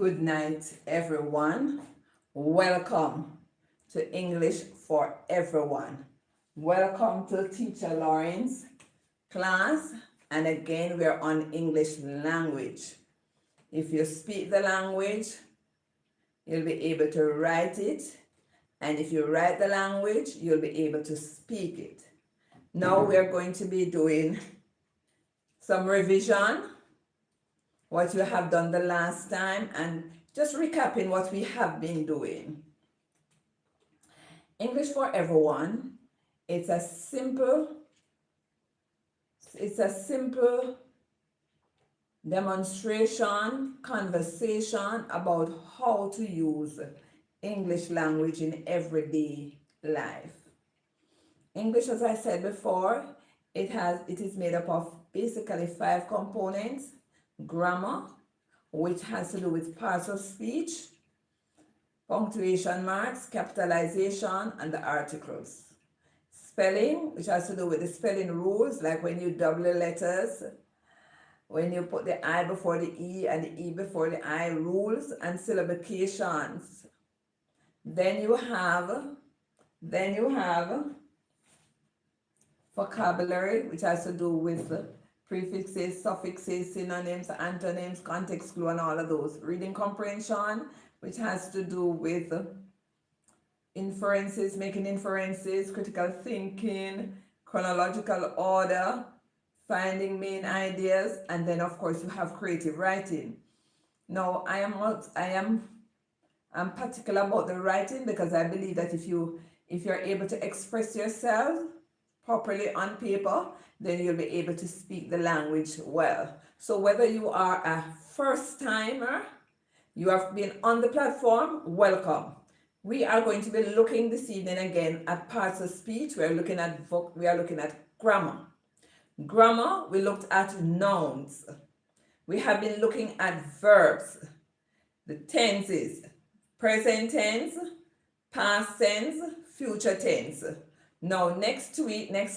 Good night, everyone. Welcome to English for Everyone. Welcome to Teacher Lauren's class. And again, we're on English language. If you speak the language, you'll be able to write it. And if you write the language, you'll be able to speak it. Now we're going to be doing some revision, what you have done the last time, and just recapping what we have been doing. English for Everyone, it's a simple demonstration, conversation about how to use English language in everyday life. English, as I said before, it is made up of basically 5 components. Grammar, which has to do with parts of speech, punctuation marks, capitalization, and the articles. Spelling, which has to do with the spelling rules, like when you double the letters, when you put the I before the E and the E before the I, rules and syllabications. Then you have vocabulary, which has to do with prefixes, suffixes, synonyms, antonyms, context clue, and all of those. Reading comprehension, which has to do with inferences, making inferences, critical thinking, chronological order, finding main ideas, and then of course you have creative writing. Now I'm particular about the writing because I believe that if you're able to express yourself properly on paper, then you'll be able to speak the language well. So whether you are a first timer, you have been on the platform, welcome. We are going to be looking this evening again at parts of speech. We are looking at grammar. Grammar, we looked at nouns. We have been looking at verbs, the tenses, present tense, past tense, future tense. Now, next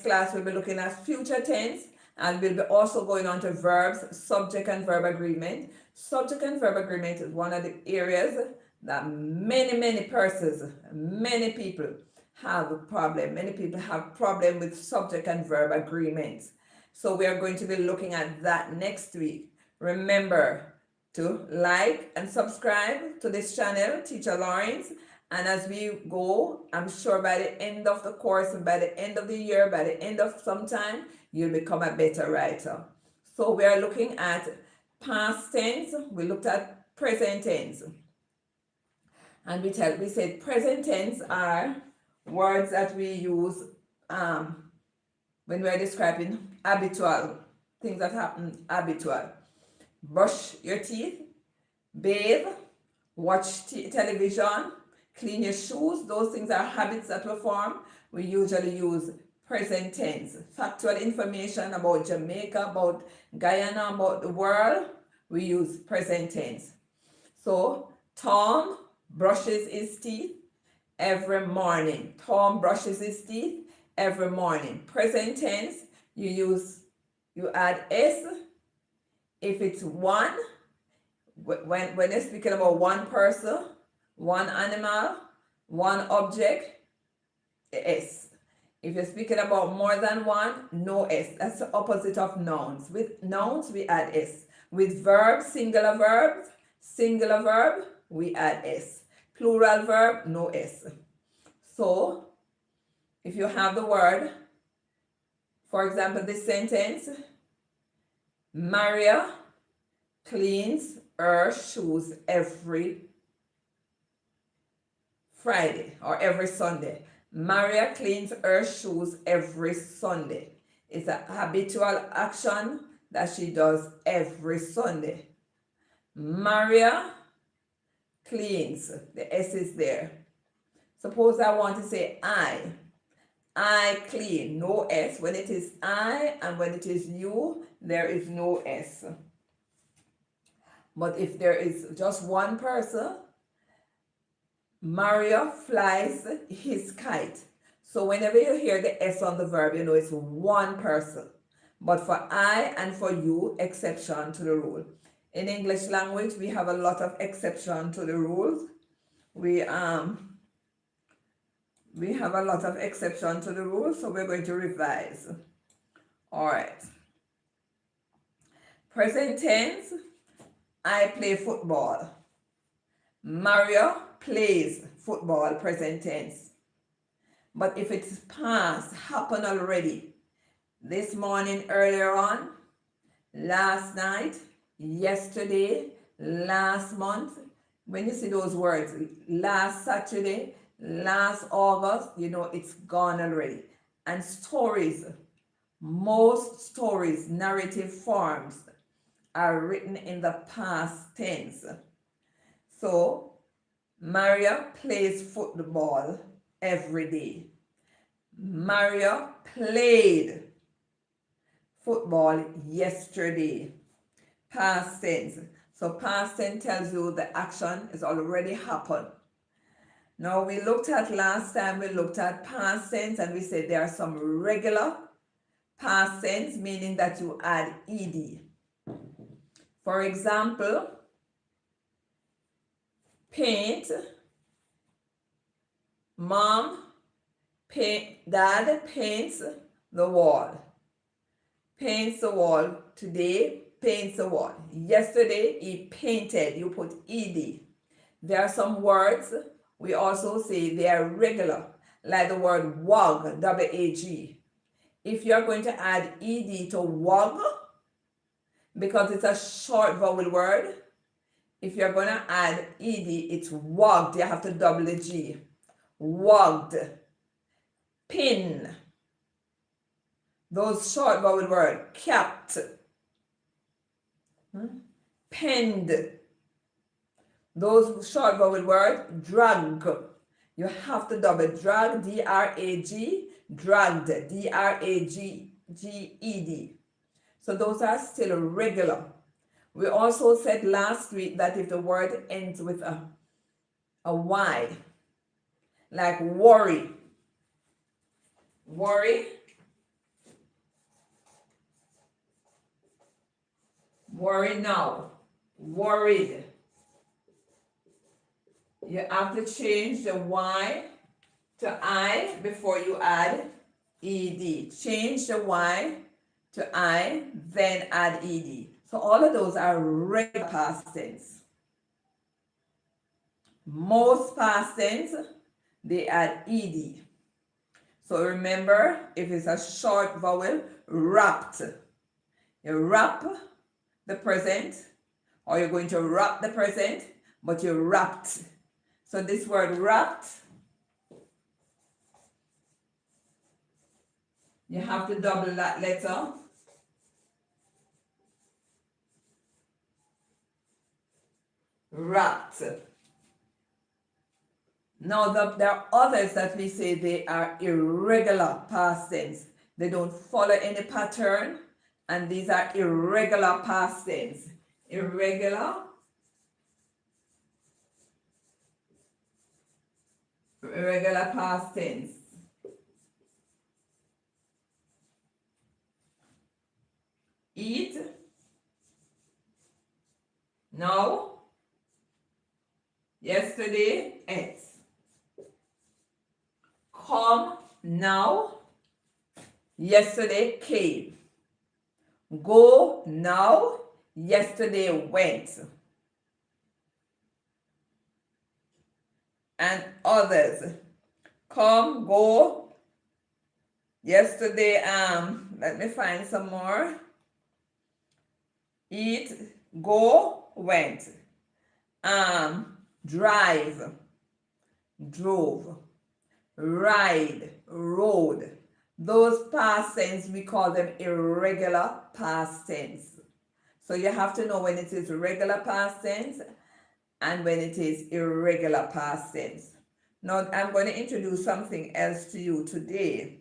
class, we'll be looking at future tense, and we'll be also going on to verbs, subject and verb agreement. Subject and verb agreement is one of the areas that many persons, many people have a problem. Many people have problem with subject and verb agreements. So we are going to be looking at that next week. Remember to like and subscribe to this channel, Teacher Lawrence. And as we go, I'm sure by the end of the course and by the end of the year, by the end of some time, you'll become a better writer. So we are looking at past tense. We looked at present tense. And we said present tense are words that we use when we are describing habitual, things that happen habitual. Brush your teeth, bathe, watch television, clean your shoes. Those things are habits that we form. We usually use present tense. Factual information about Jamaica, about Guyana, about the world, we use present tense. So Tom brushes his teeth every morning. Tom brushes his teeth every morning. Present tense, you add S if it's one. When you're speaking about one person, one animal, one object, S. If you're speaking about more than one, no S. That's the opposite of nouns. With nouns, we add S. With verbs, singular verb, we add S. Plural verb, no S. So, if you have the word, for example, this sentence, Maria cleans her shoes every Friday or every Sunday. Maria cleans her shoes every Sunday. It's a habitual action that she does every Sunday. Maria cleans. The S is there. Suppose I want to say I clean. No S. When it is I and when it is you, there is no S. But if there is just one person, Mario flies his kite. So whenever you hear the S on the verb, you know it's one person. But for I and for you, exception to the rule. In English language, we have a lot of exception to the rules. We have a lot of exception to the rules, so we're going to revise. All right. Present tense, I play football. Mario plays football, present tense. But if it's past, happened already, this morning, earlier on, last night, yesterday, last month, when you see those words, last Saturday, last August, you know it's gone already. And stories, most stories, narrative forms are written in the past tense. So, Maria plays football every day. Maria played football yesterday. Past tense. So past tense tells you the action has already happened. Now we looked at last time, we looked at past tense and we said there are some regular past tense, meaning that you add ed. For example, paint, mom, dad paints the wall. Paints the wall. Today, paints the wall. Yesterday, he painted. You put ed. There are some words we also say they are regular, like the word wag, W-A-G. If you're going to add ed to wag, because it's a short vowel word, if you're going to add ed, it's wagged. You have to double the G. Wagged. Pin. Those short vowel words. Capped. Penned. Those short vowel words. Drag. You have to double. Drag. D-R-A-G. Dragged. D-R-A-G-G-E-D. So those are still regular. We also said last week that if the word ends with a Y, like worry, worry, worry now, worried, you have to change the Y to I before you add ed. Change the Y to I, then add ed. So all of those are regular past tense. Most past tense, they add ed. So remember, if it's a short vowel, wrapped. You wrap the present, or you're going to wrap the present, but you wrapped. So this word wrapped, you have to double that letter. Wrapped. Now there are others that we say they are irregular past tense. They don't follow any pattern, and these are irregular past tense. Irregular past tense. Eat. Now. Yesterday, ate. Come now. Yesterday came. Go now. Yesterday went. And others. Come, go. Yesterday, let me find some more. Eat, go, went. Drive, drove. Ride, rode. Those past tense, we call them irregular past tense. So you have to know when it is regular past tense and when it is irregular past tense. Now I'm going to introduce something else to you today.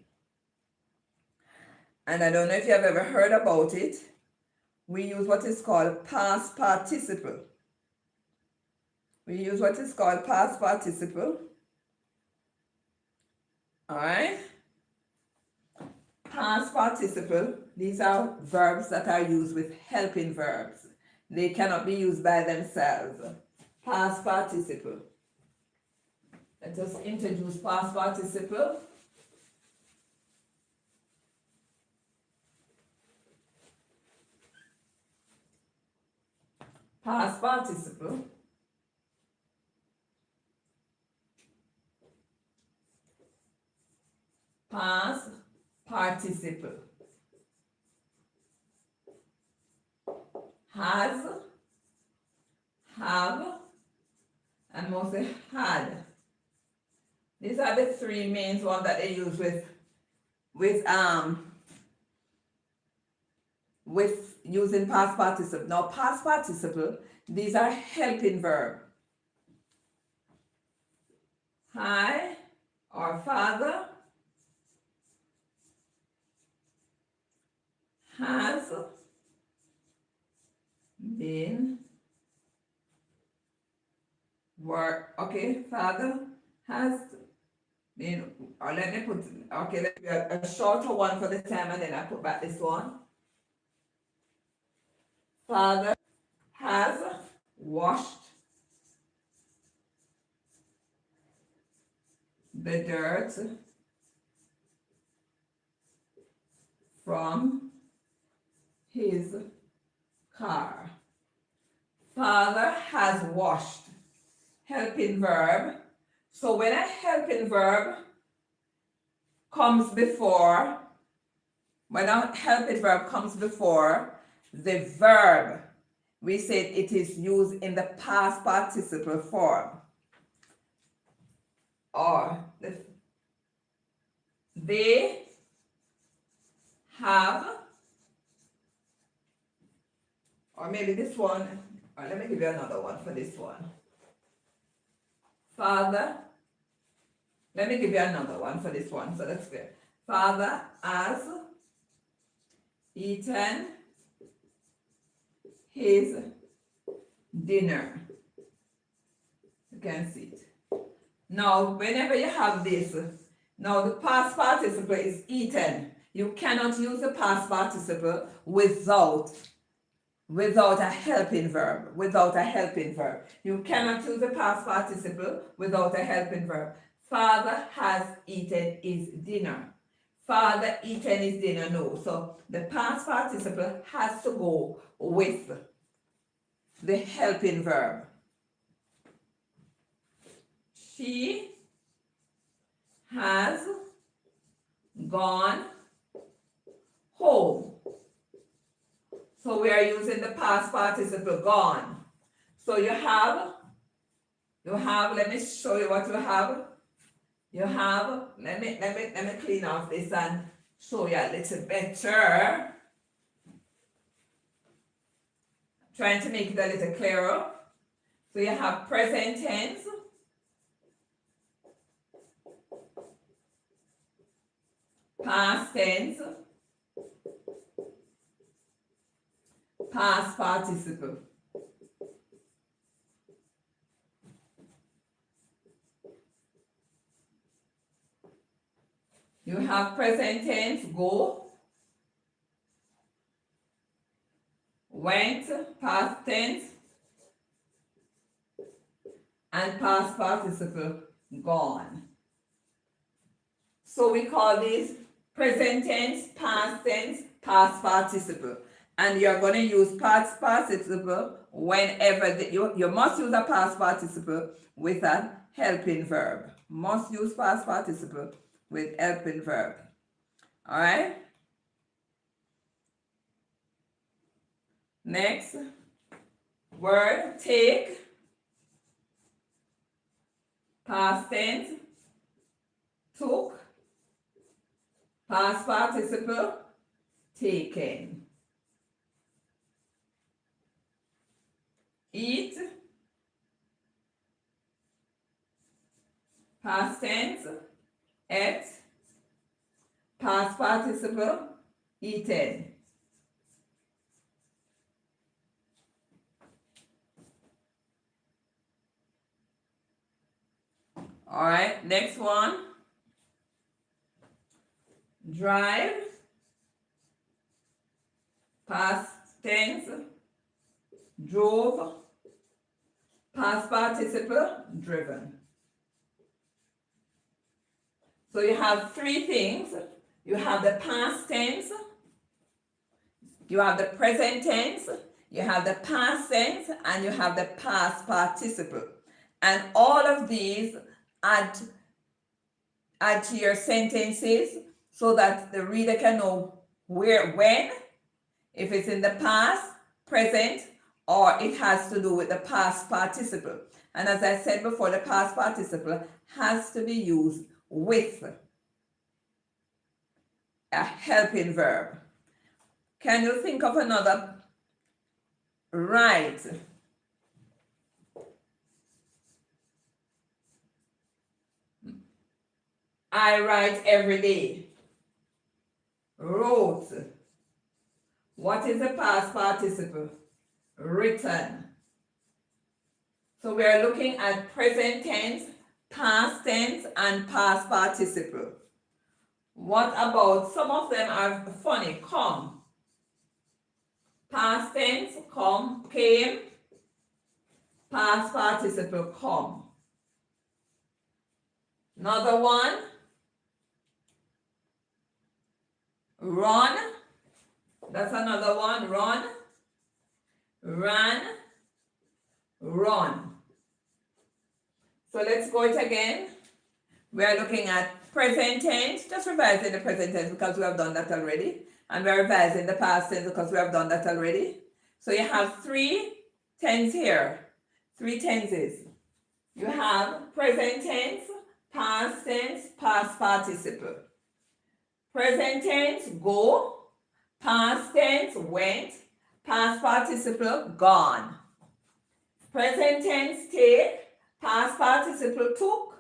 And I don't know if you have ever heard about it. We use what is called past participle. We use what is called past participle. Alright? Past participle, these are verbs that are used with helping verbs. They cannot be used by themselves. Past participle. Let us introduce past participle. Past participle. Past participle. Has, have, and mostly had. These are the three main ones that they use with using past participle. Now, past participle, these are helping verb. I, or father, has been okay, father has been, or let me put, okay, let me a shorter one for the time and then I put back this one. Father has washed the dirt from his car. Father has washed. Helping verb. So when a helping verb comes before, when a helping verb comes before the verb, we said it is used in the past participle form. Or they have, or maybe this one, or let me give you another one for this one. Father, let me give you another one for this one, so that's good. Father has eaten his dinner. You can see it. Now, whenever you have this, now the past participle is eaten. You cannot use the past participle without a helping verb. You cannot use the past participle without a helping verb. Father has eaten his dinner. Father eaten his dinner, no. So the past participle has to go with the helping verb. She has gone home. So we are using the past participle gone. So you have, let me show you what you have. You have, let me clean off this and show you a little better. Trying to make it a little clearer. So you have present tense, past tense, past participle. You have present tense, go, went, past tense, and past participle, gone. So we call these present tense, past past participle. And you're going to use past participle whenever you must use a past participle with a helping verb. Must use past participle with helping verb. All right? Next word, take, past tense, took, past participle, taken. Eat, past tense, ate, past participle, eaten. All right, next one. Drive, past tense, drove, past participle, driven. So you have three things. You have the past tense, you have the present tense, you have the past tense, and you have the past participle. And all of these add to your sentences so that the reader can know where, when, if it's in the past, present, or it has to do with the past participle. And as I said before, the past participle has to be used with a helping verb. Can you think of another? Right. I write every day. Wrote. What is the past participle? Written. So we are looking at present tense, past tense, and past participle. What about, some of them are funny. Come. Past tense, come, came. Past participle, come. Another one. Run. That's another one. Run. Ran. Run. So let's go it again. We are looking at present tense. Just revising the present tense because we have done that already. And we are revising the past tense because we have done that already. So you have three tense here. Three tenses. You have present tense, past tense, past participle. Present tense, go. Past tense, went. Past participle, gone. Present tense, take. Past participle, took.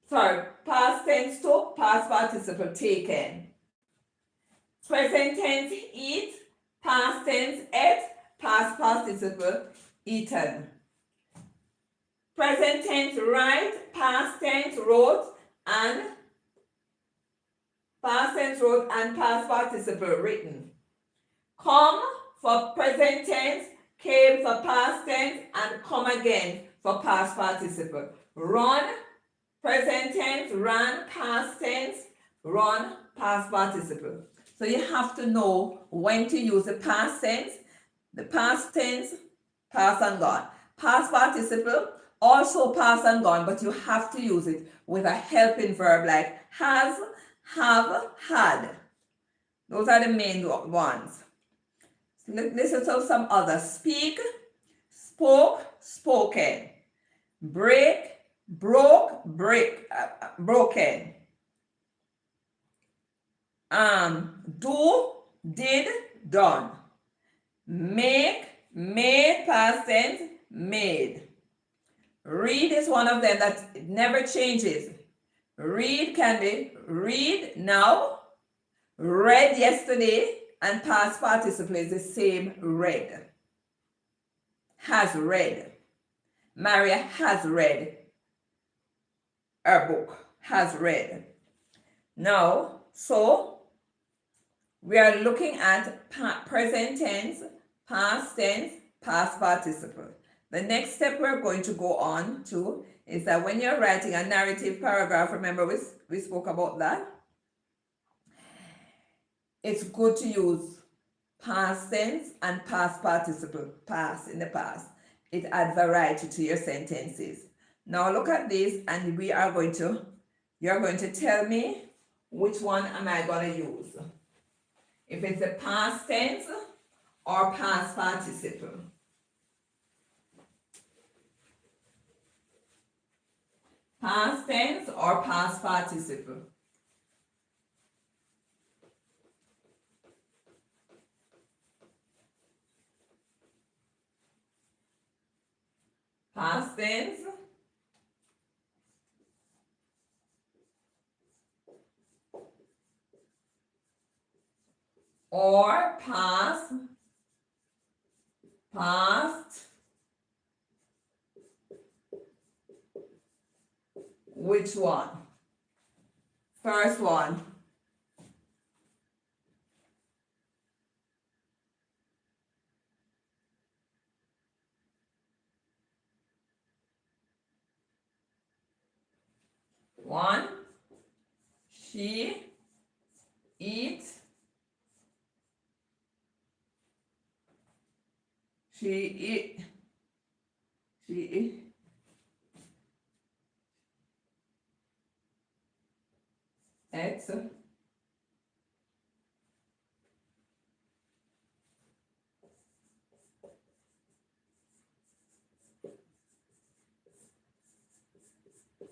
Past tense, took. Past participle, taken. Present tense, eat. Past tense, ate. Past participle, eaten. Present tense, write. Past tense, wrote. And past tense, wrote, and past participle, written. Come for present tense, came for past tense, and come again for past participle. Run, present tense, ran, past tense, run, past participle. So you have to know when to use the past tense, past and gone. Past participle, also past and gone, but you have to use it with a helping verb like has, have, had. Those are the main ones. Listen to some others. Speak, spoke, spoken. Break, broke, broken. Do, did, done. Make, made, past tense, made. Read is one of them that never changes. Read can be read now, read yesterday, and past participle is the same, read. Has read. Maria has read her book. Has read. Now, so we are looking at present tense, past tense, past participle. The next step we're going to go on to is that when you're writing a narrative paragraph, remember we spoke about that? It's good to use past tense and past participle, past in the past. It adds variety to your sentences. Now look at this and you're going to tell me which one am I going to use. If it's a past tense or past participle. Past tense or past participle. Past tense or past which one? First one. She eat. She eat. She eat. Eggs.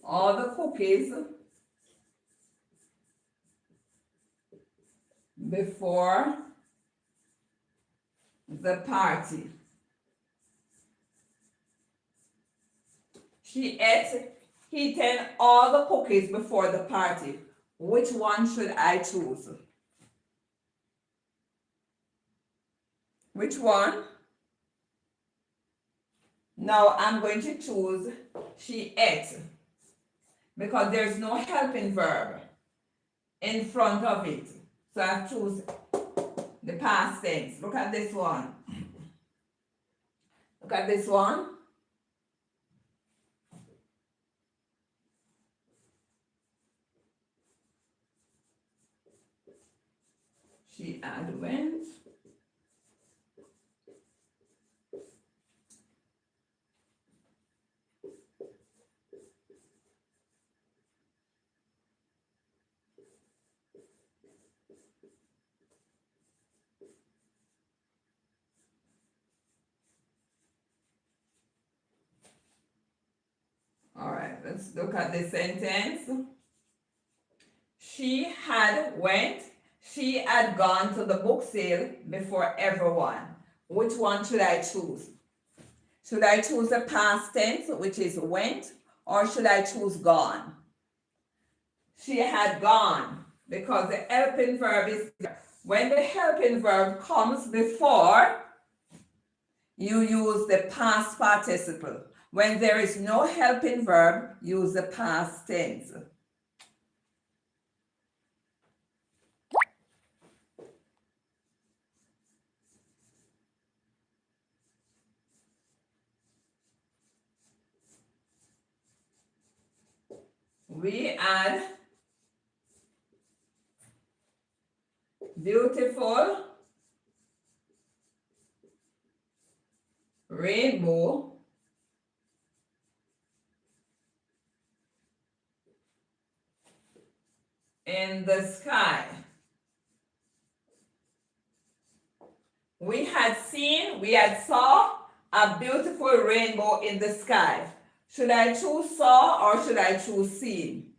All the cookies before the party. She ate eaten all the cookies before the party. Which one should I choose? Which one? Now I'm going to choose she ate because there's no helping verb in front of it. So I choose the past tense. Look at this one. Look at this one. She had went. All right, let's look at the sentence. She had went. She had gone to the book sale before everyone. Which one should I choose? Should I choose the past tense, which is went, or should I choose gone? She had gone because the helping verb is there. When the helping verb comes before, you use the past participle. When there is no helping verb, use the past tense. We add beautiful rainbow in the sky. We had saw a beautiful rainbow in the sky. Should I choose saw or should I choose seen?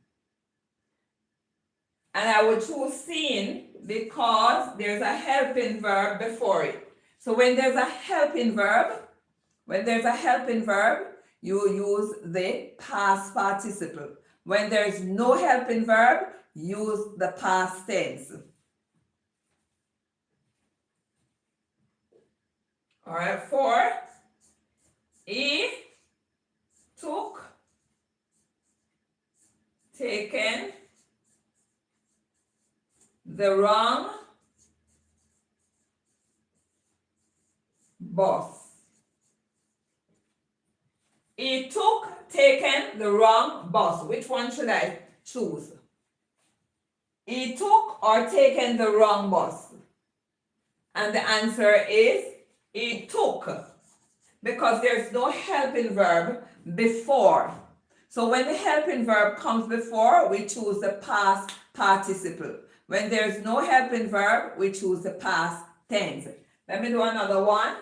And I would choose seen because there's a helping verb before it. So when there's a helping verb, you use the past participle. When there's no helping verb, use the past tense. All right, 4. He took, taken, the wrong bus. He took, taken the wrong bus. Which one should I choose? He took or taken the wrong bus? And the answer is he took, because there's no helping verb before. So when the helping verb comes before, we choose the past participle. When there's no helping verb, we choose the past tense. Let me do another one.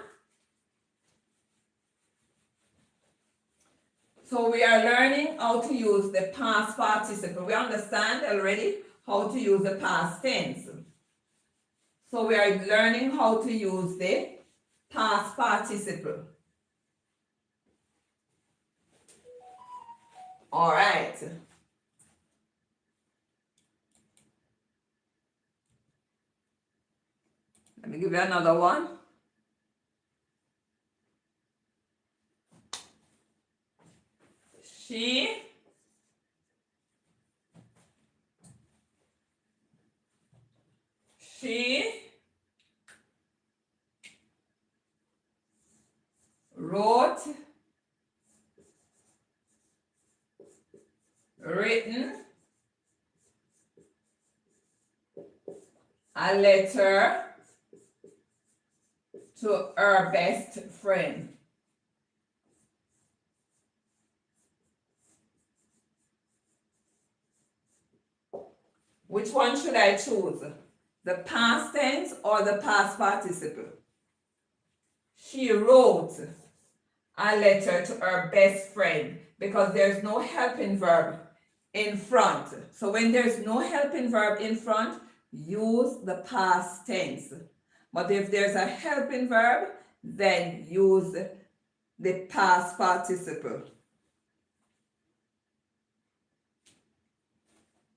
So we are learning how to use the past participle. We understand already how to use the past tense. So we are learning how to use the past participle. All right. Let me give you another one. She wrote, written, a letter to her best friend. Which one should I choose? The past tense or the past participle? She wrote a letter to her best friend because there's no helping verb in front. So when there's no helping verb in front, use the past tense. But if there's a helping verb, then use the past participle.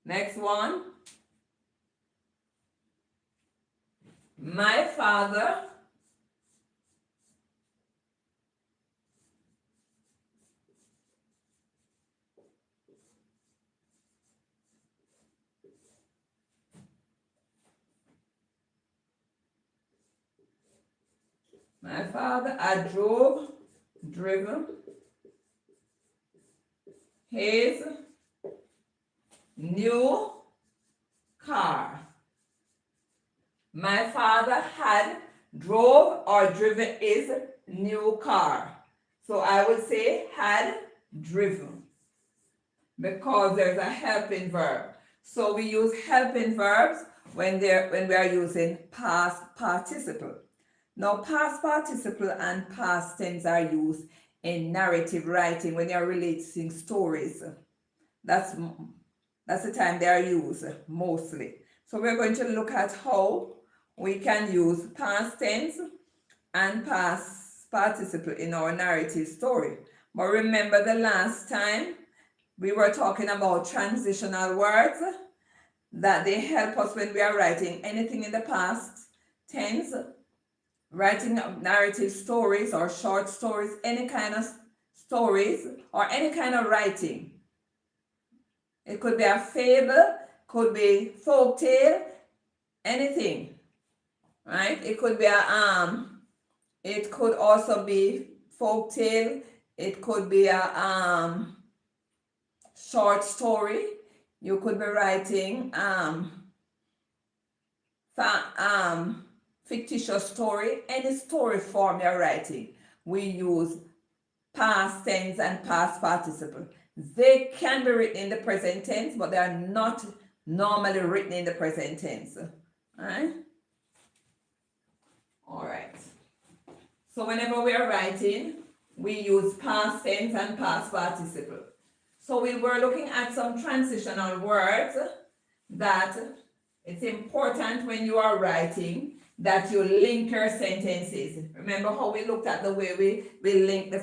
Next one. My father had driven his new car. My father had drove or driven his new car. So I would say had driven because there's a helping verb. So we use helping verbs when we are using past participle. Now past participle and past tense are used in narrative writing when you're relating stories. That's the time they are used mostly. So we're going to look at how we can use past tense and past participle in our narrative story. But remember the last time we were talking about transitional words, that they help us when we are writing anything in the past tense, writing narrative stories or short stories, any kind of stories or any kind of writing. It could be a fable, could be folk tale, anything, right? It could be it could also be folk tale. It could be a short story. You could be writing fictitious story. Any story form you're writing, we use past tense and past participle. They can be written in the present tense, but they are not normally written in the present tense. Alright? Alright. So whenever we are writing, we use past tense and past participle. So we were looking at some transitional words that it's important when you are writing that you link your sentences. Remember how we looked at the way we link the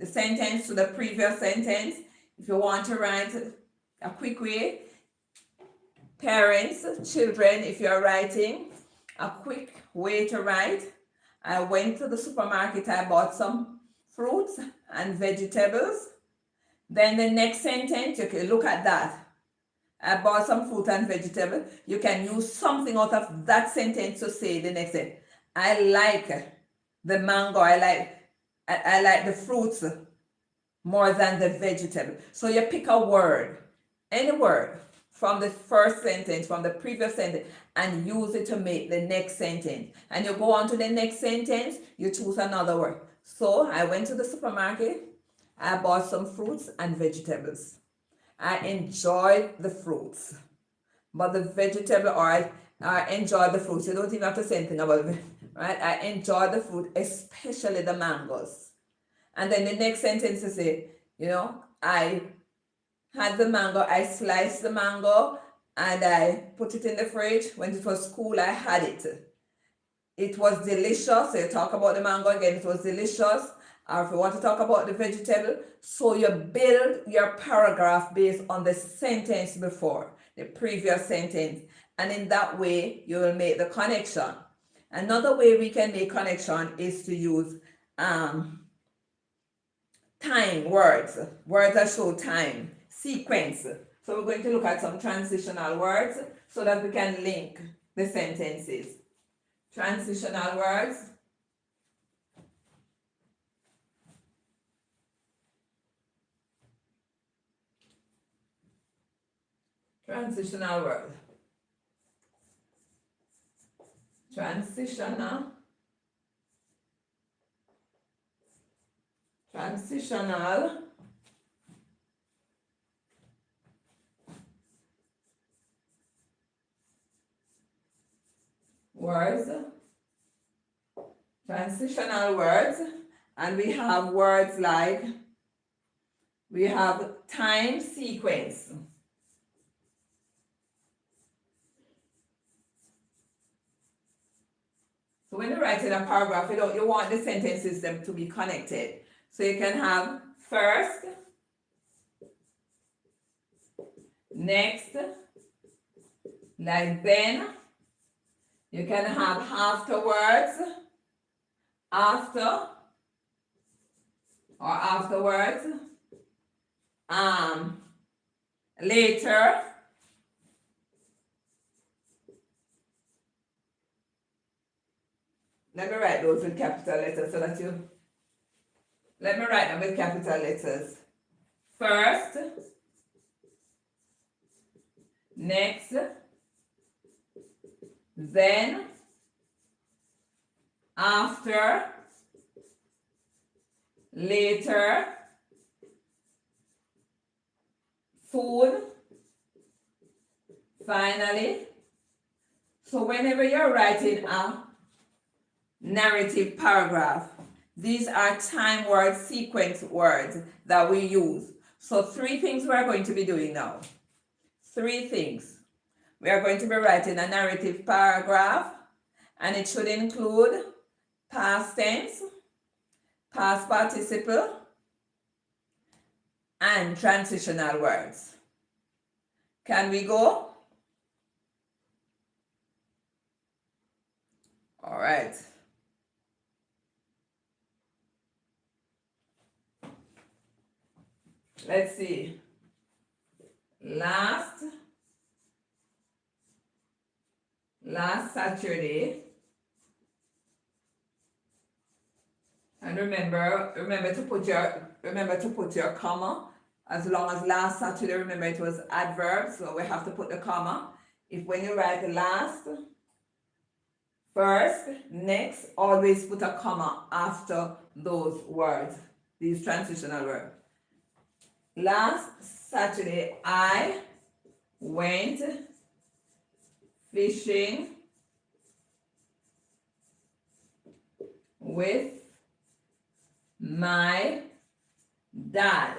sentence to the previous sentence? If you want to write a quick way, parents, children, if you're writing, a quick way to write. I went to the supermarket, I bought some fruits and vegetables. Then the next sentence, you can look at that. I bought some fruit and vegetable. You can use something out of that sentence to say the next sentence. I like the mango. I like the fruits more than the vegetable. So you pick a word, any word from the first sentence, from the previous sentence, and use it to make the next sentence. And you go on to the next sentence, you choose another word. So I went to the supermarket. I bought some fruits and vegetables. I enjoyed the fruits. But the vegetable, or I enjoyed the fruits. You don't even have to say anything about it, right? I enjoyed the fruit, especially the mangoes. And then the next sentence is say, I had the mango, I sliced the mango, and I put it in the fridge. When it was cool, I had it. It was delicious. So you talk about the mango again, it was delicious. Or if you want to talk about the vegetable, so you build your paragraph based on the sentence before, the previous sentence. And in that way, you will make the connection. Another way we can make connection is to use time words that show time, sequence. So we're going to look at some transitional words so that we can link the sentences. Transitional words. Transitional word. transitional words, and we have words like, we have time sequence. So when you're writing a paragraph, you want the sentence system to be connected. So you can have first, next, like then. You can have afterwards, after, or afterwards, later, let me write those with capital letters so that you, let me write them with capital letters. First, next, then, after, later, food, finally. So whenever you're writing a narrative paragraph, these are time word sequence words that we use. So 3 things we are going to be doing now. 3 things. We are going to be writing a narrative paragraph, and it should include past tense, past participle, and transitional words. Can we go? All right. Let's see. Last Saturday, and remember to put your comma. As long as last Saturday, remember it was adverb, so we have to put the comma. If when you write last, first, next, always put a comma after those words, these transitional words. Last Saturday, I went fishing with my dad.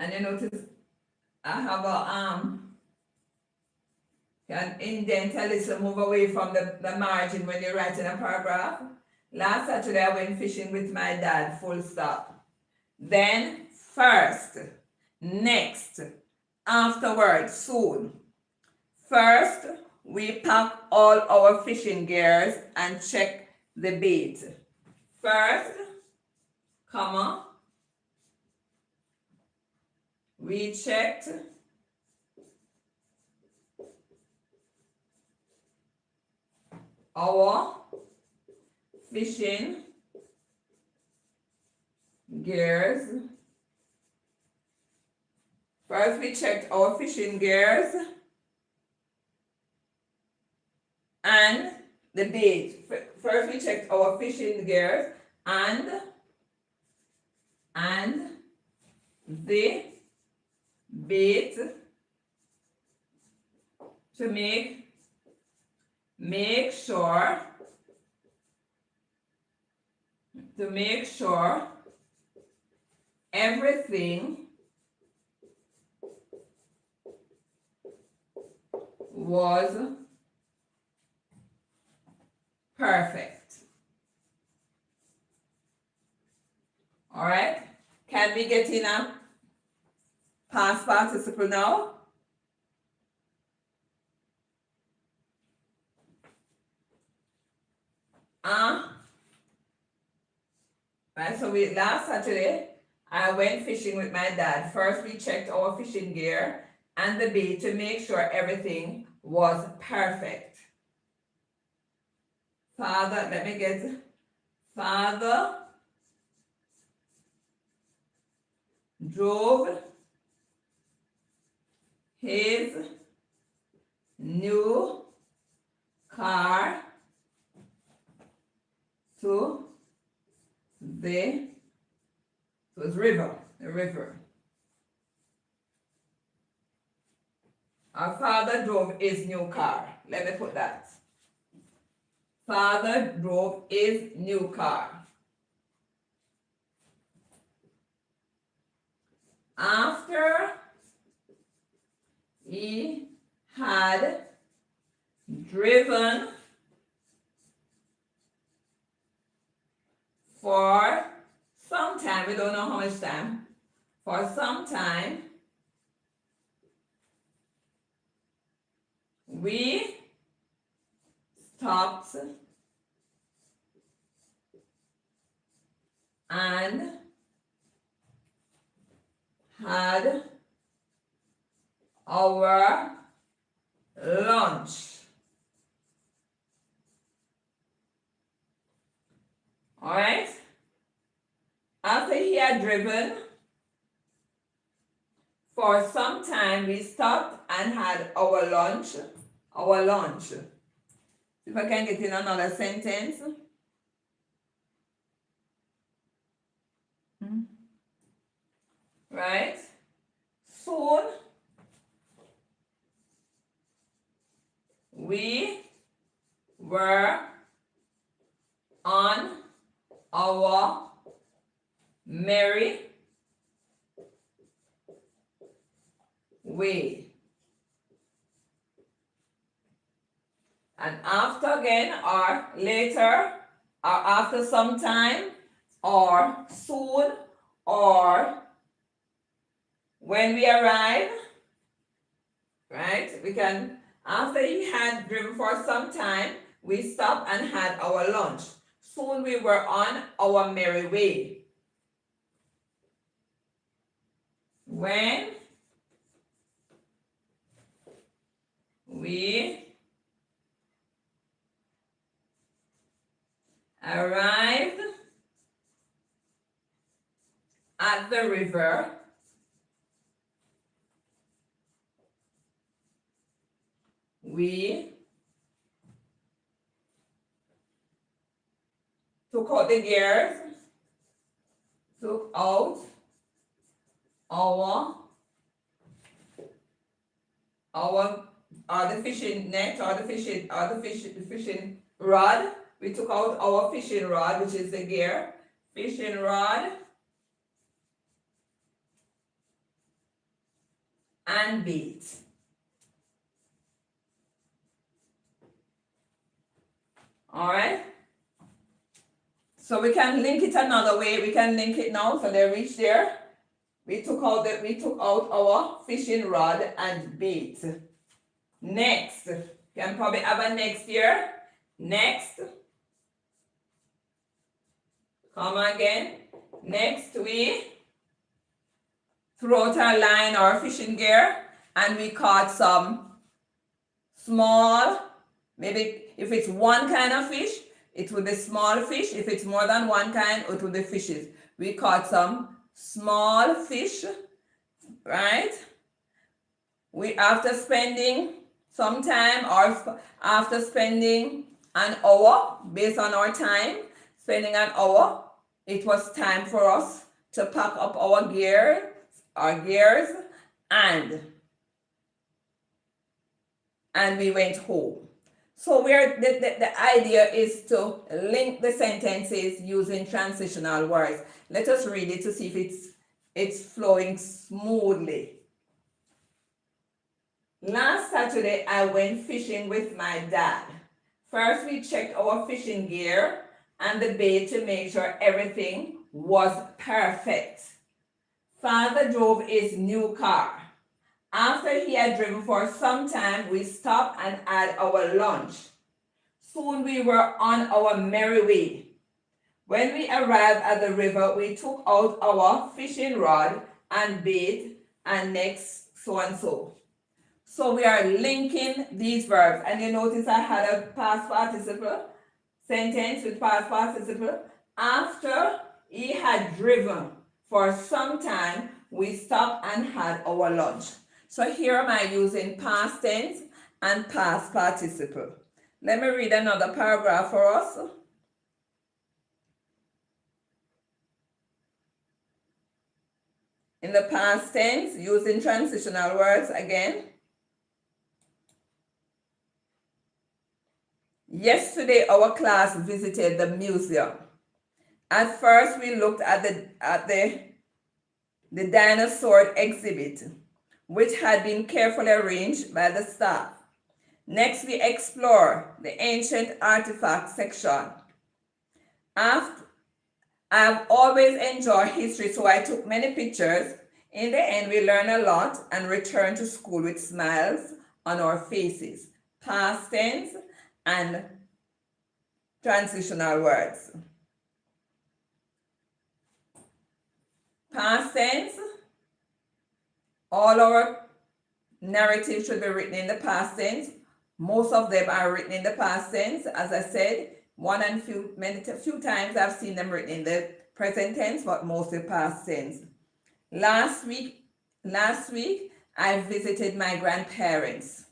And you notice I have can indent a little, move away from the margin when you're writing a paragraph. Last Saturday I went fishing with my dad, full stop. Then first, next, afterwards, soon. First, we pack all our fishing gears and check the bait. First, comma, we checked our fishing gears. First, we checked our fishing gears and the bait. First, we checked our fishing gears and the bait to make sure everything was perfect. All right, can we get in a past participle now? Right, so last Saturday, I went fishing with my dad. First, we checked our fishing gear and the bait to make sure everything was perfect. Father drove his new car to the river, the river. Our father drove his new car. Let me put that. Father drove his new car. After he had driven for some time, we don't know how much time, for some time, we stopped and had our lunch. All right? After he had driven for some time, we stopped and had our lunch. Our lunch. If I can get in another sentence. Right? Soon we were on our merry way. And after again, or later, or after some time, or soon, or when we arrive, right? We can, after he had driven for some time, we stopped and had our lunch. Soon we were on our merry way. When we arrived at the river, we took out the gears, took out the fishing net or the fishing rod. We took out our fishing rod, which is the gear, fishing rod and bait. All right. So we can link it another way. We can link it now. So they reach there. We took out our fishing rod and bait. Next, can probably have a next here. Next. Come again. Next, we threw out our line or fishing gear and we caught some small, maybe if it's one kind of fish, it will be small fish. If it's more than one kind, it will be fishes. We caught some small fish, right? We, after spending some time or after spending an hour, based on our time, spending an hour, it was time for us to pack up our gears, and we went home. So the idea is to link the sentences using transitional words. Let us read it to see if it's flowing smoothly. Last Saturday, I went fishing with my dad. First, we checked our fishing gear and the bait to make sure everything was perfect. Father drove his new car. After he had driven for some time, we stopped and had our lunch. Soon we were on our merry way. When we arrived at the river, we took out our fishing rod and bait, and next, so and so. So we are linking these verbs. And you notice I had a past participle sentence with past participle. After he had driven for some time, we stopped and had our lunch. So here am I using past tense and past participle. Let me read another paragraph for us. In the past tense, using transitional words again. Yesterday, our class visited the museum. At first, we looked at the dinosaur exhibit, which had been carefully arranged by the staff. Next, we explore the ancient artifact section. I've always enjoyed history, so I took many pictures. In the end, we learned a lot and returned to school with smiles on our faces. Past tense and transitional words. Past tense, all our narratives should be written in the past tense. Most of them are written in the past tense. As I said, few times I've seen them written in the present tense, but mostly past tense. Last week I visited my grandparents.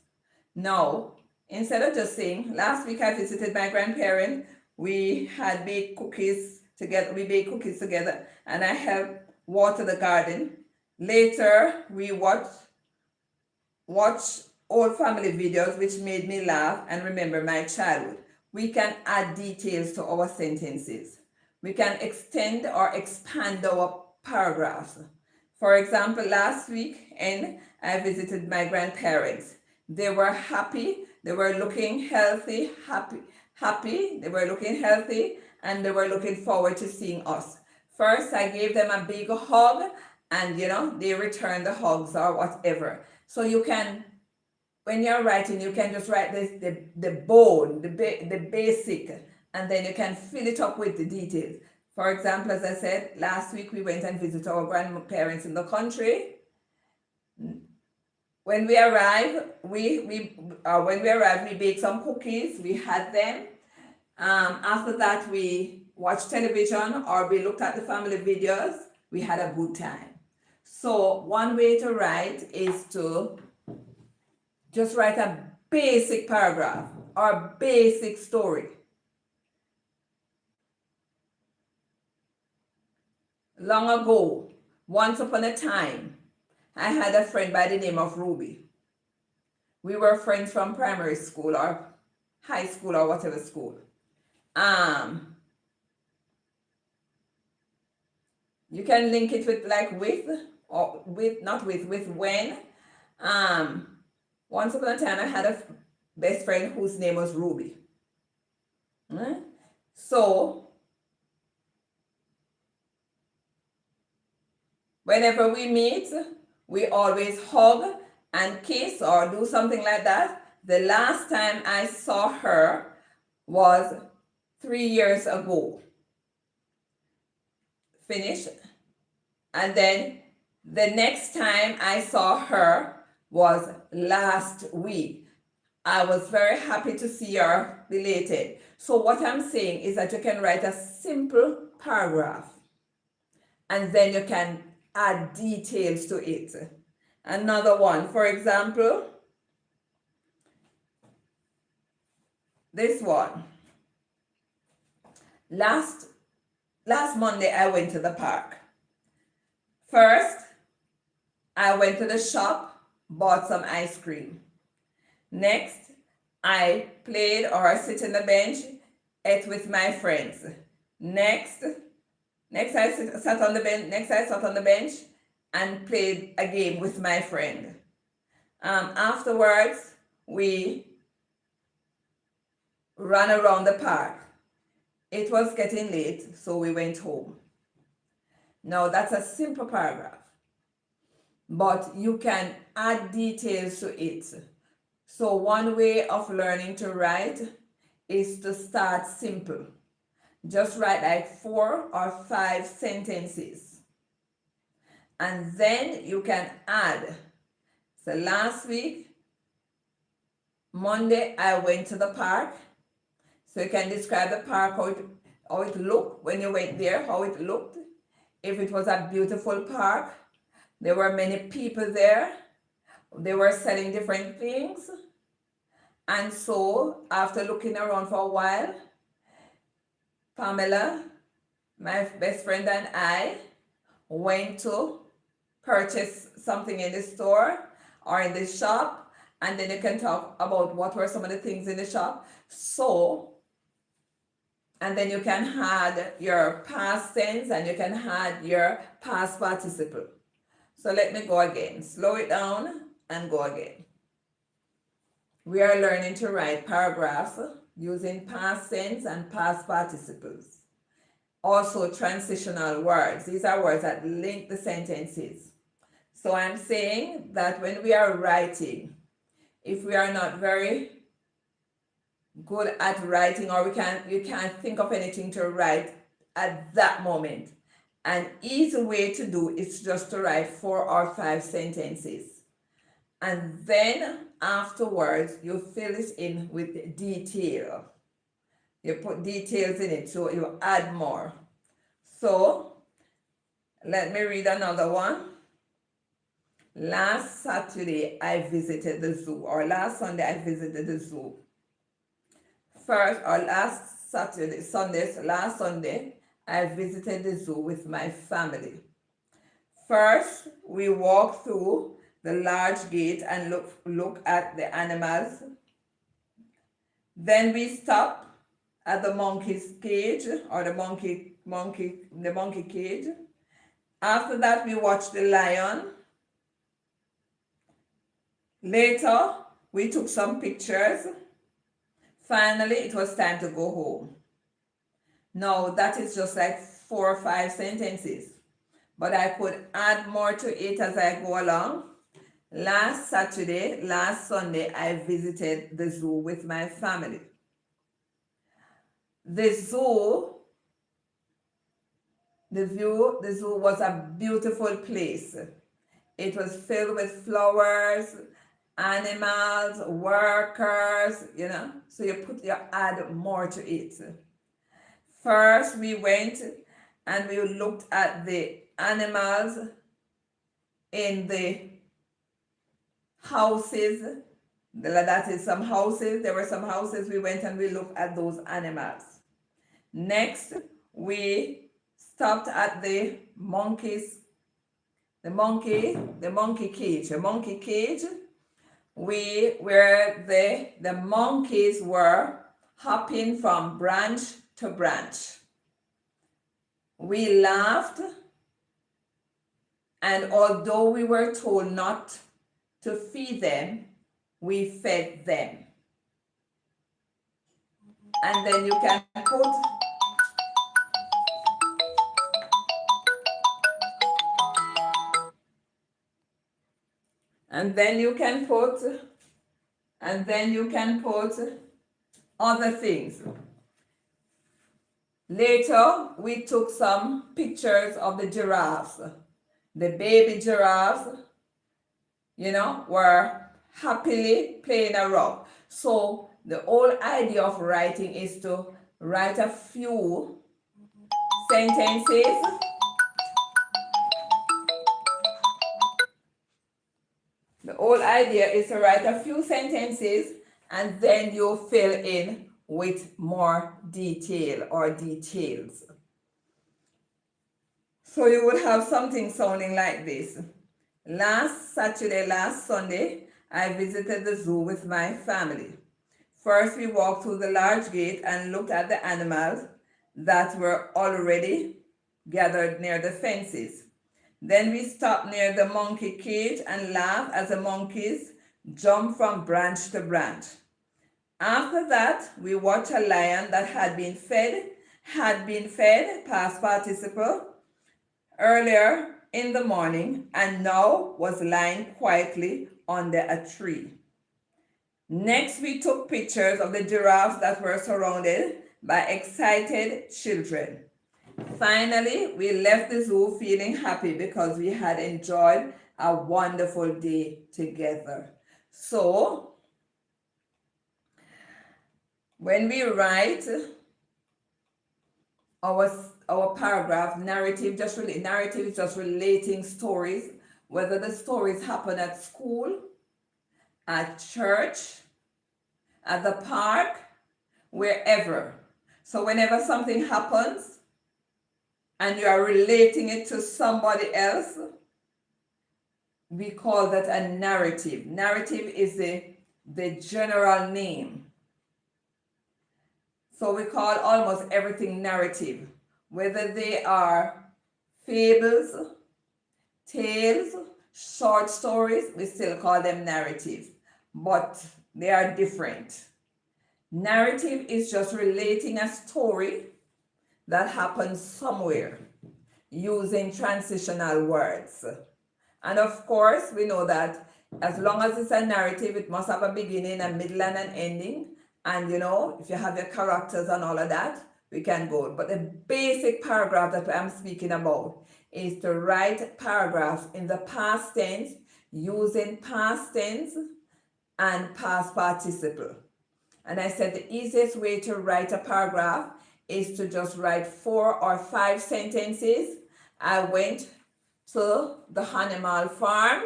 Now, instead of just saying, last week I visited my grandparents, we had baked cookies together, and I helped water the garden. Later, we watched old family videos, which made me laugh and remember my childhood. We can add details to our sentences. We can extend or expand our paragraphs. For example, last weekend, I visited my grandparents. They were happy. They were looking healthy, they were looking healthy, and they were looking forward to seeing us. First, I gave them a big hug, and they returned the hugs or whatever. So you can, when you're writing, you can just write the basic, and then you can fill it up with the details. For example, as I said, last week we went and visited our grandparents in the country. When we arrived, we baked some cookies. We had them. After that, we watched television or we looked at the family videos. We had a good time. So one way to write is to just write a basic paragraph or basic story. Long ago, once upon a time, I had a friend by the name of Ruby. We were friends from primary school or high school or whatever school. You can link it with with when. Once upon a time, I had a best friend whose name was Ruby. So, whenever we meet, we always hug and kiss or do something like that. The last time I saw her was 3 years ago. Finish. And then the next time I saw her was last week. I was very happy to see her belated. So what I'm saying is that you can write a simple paragraph and then you can add details to it. Another one, for example, this one. Last Monday, I went to the park. First, I went to the shop, bought some ice cream. Next, I played or sit on the bench, ate with my friends. Next I sat on the bench and played a game with my friend. Afterwards, we ran around the park. It was getting late, so we went home. Now that's a simple paragraph, but you can add details to it. So one way of learning to write is to start simple. Just write like 4 or 5 sentences. And then you can add. So last week, Monday, I went to the park. So you can describe the park, how it looked when you went there, how it looked. If it was a beautiful park, there were many people there. They were selling different things. And so, after looking around for a while, Pamela, my best friend, and I went to purchase something in the store or in the shop, and then you can talk about what were some of the things in the shop. So, and then you can add your past tense and you can add your past participle. So let me go again. Slow it down and go again. We are learning to write paragraphs using past tense and past participles. Also transitional words. These are words that link the sentences. So I'm saying that when we are writing, if we are not very good at writing, or you can't think of anything to write at that moment, an easy way to do is just to write 4 or 5 sentences. And then afterwards, you fill it in with detail. You put details in it, so you add more. So let me read another one. Last Saturday, I visited the zoo, or last Sunday, I visited the zoo. Last Sunday, I visited the zoo with my family. First, we walked through the large gate and look at the animals. Then we stopped at the monkey's cage, or the monkey cage. After that, we watched the lion. Later, we took some pictures. Finally, it was time to go home. Now, that is just like 4 or 5 sentences, but I could add more to it as I go along. Last Sunday, I visited the zoo with my family. The zoo was a beautiful place. It was filled with flowers, animals, workers, so you add more to it. First, we went and we looked at the animals in the houses. That is some houses. There were some houses. We went and we looked at those animals. Next, we stopped at the monkey cage. Where the monkeys were hopping from branch to branch. We laughed, and although we were told not to feed them, we fed them. And then you can put other things. Later, we took some pictures of the giraffes. The baby giraffes, were happily playing around. So the whole idea of writing is to write a few sentences. The whole idea is to write a few sentences and then you fill in with more detail or details. So you would have something sounding like this. Last Sunday, I visited the zoo with my family. First, we walked through the large gate and looked at the animals that were already gathered near the fences. Then we stopped near the monkey cage and laughed as the monkeys jumped from branch to branch. After that, we watched a lion that had been fed, past participle, earlier in the morning and now was lying quietly under a tree. Next, we took pictures of the giraffes that were surrounded by excited children. Finally, we left the zoo feeling happy because we had enjoyed a wonderful day together. So, when we write our paragraph, narrative is just relating stories, whether the stories happen at school, at church, at the park, wherever. So whenever something happens and you are relating it to somebody else, we call that a narrative. Narrative is the general name. So we call almost everything narrative, whether they are fables, tales, short stories, we still call them narrative, but they are different. Narrative is just relating a story that happens somewhere using transitional words. And of course, we know that as long as it's a narrative, it must have a beginning, a middle, and an ending. And you know, if you have your characters and all of that, we can go. But the basic paragraph that I'm speaking about is to write paragraphs in the past tense using past tense and past participle. And I said the easiest way to write a paragraph is to just write 4 or 5 sentences. I went to the animal farm.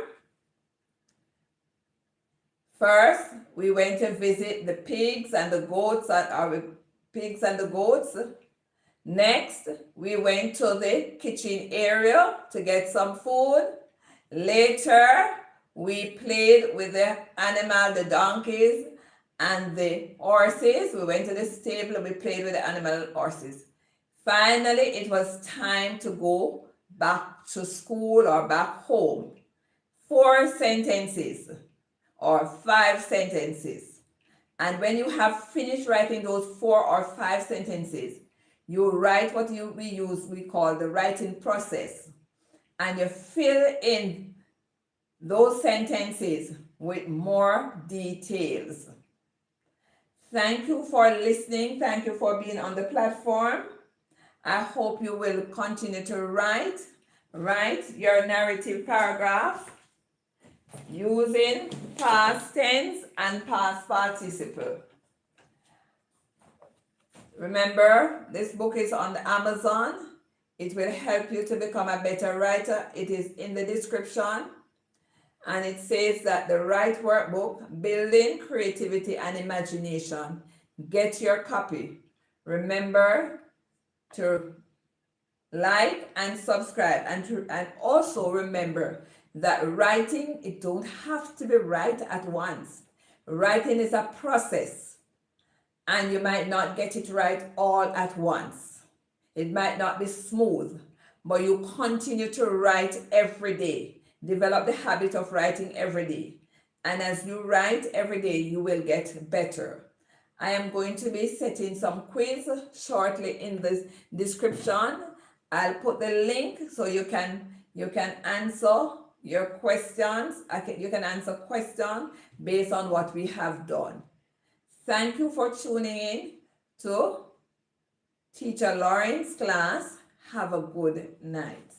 First, we went to visit the pigs and the goats, Next, we went to the kitchen area to get some food. Later, we played with the animal, the donkeys and the horses. We went to the stable and we played with the animal horses. Finally, it was time to go back to school or back home. 4 sentences or 5 sentences. And when you have finished writing those 4 or 5 sentences, you write what we call the writing process. And you fill in those sentences with more details. Thank you for listening. Thank you for being on the platform. I hope you will continue to write your narrative paragraph using past tense and past participle. Remember, this book is on Amazon. It will help you to become a better writer. It is in the description. And it says that the Write Workbook, Building Creativity and Imagination. Get your copy. Remember to like and subscribe. And also remember that writing, it don't have to be right at once. Writing is a process. And you might not get it right all at once. It might not be smooth, but you continue to write every day. Develop the habit of writing every day. And as you write every day, you will get better. I am going to be setting some quiz shortly in the description. I'll put the link so you can answer your questions. You can answer questions based on what we have done. Thank you for tuning in to Teacher Lauren's class. Have a good night.